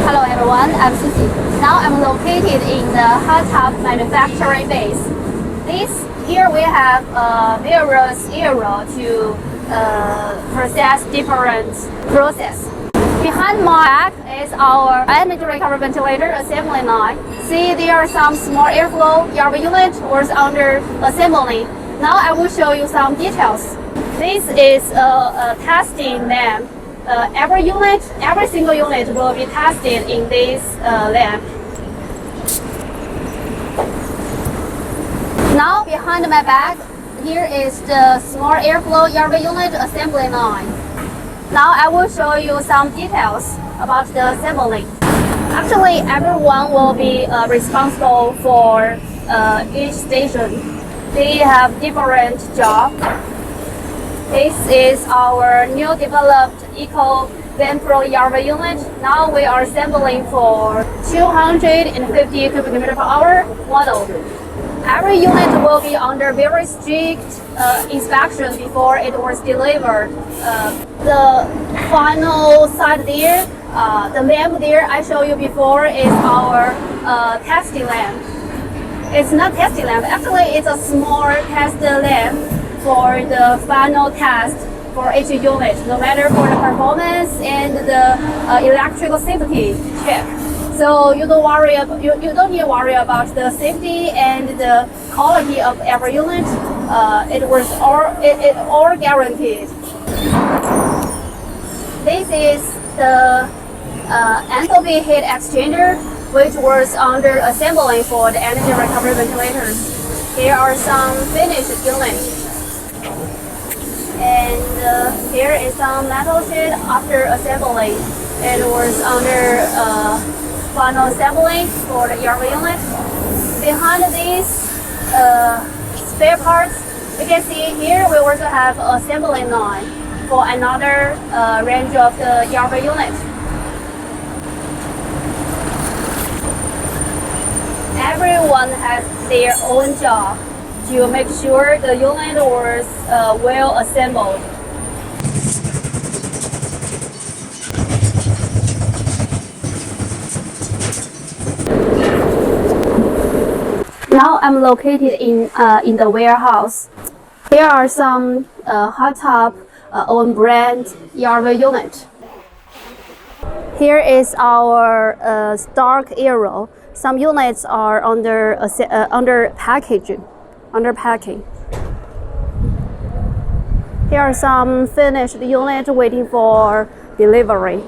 Hello everyone, I'm Susie. Now I'm located in the Holtop manufacturing base. Here we have various area to process different process. Behind my back is our energy recovery ventilator assembly line. See, there are some small airflow ERV unit was under assembly. Now I will show you some details. This is a testing lab. Every single unit will be tested in this lab. Now behind my back, here is the small airflow ERV unit assembly line. Now I will show you some details about the assembly. Actually, everyone will be responsible for each station. They have different jobs. This is our new developed eco-ventral ERV unit. Now we are assembling for 250 cubic meter per hour model. Every unit will be under very strict inspection before it was delivered. The final side there, the lamp there I showed you before is our testing lamp. It's not testing lamp, actually it's a small test lamp for the final test for each unit, no matter for the performance and the electrical safety check. So you don't need to worry about the safety and the quality of every unit. It all guaranteed. This is the enthalpy heat exchanger, which was under assembly for the energy recovery ventilators. Here are some finished units. And here is some metal sheet after assembly. It was under final assembly for the ERV unit. Behind these spare parts, you can see here we also have assembly line for another range of the ERV unit. Everyone has their own job to make sure the unit was well assembled. Now I'm located in the warehouse. Here are some Holtop own brand ERV unit. Here is our stock area. Some units are under packing. Here are some finished units waiting for delivery.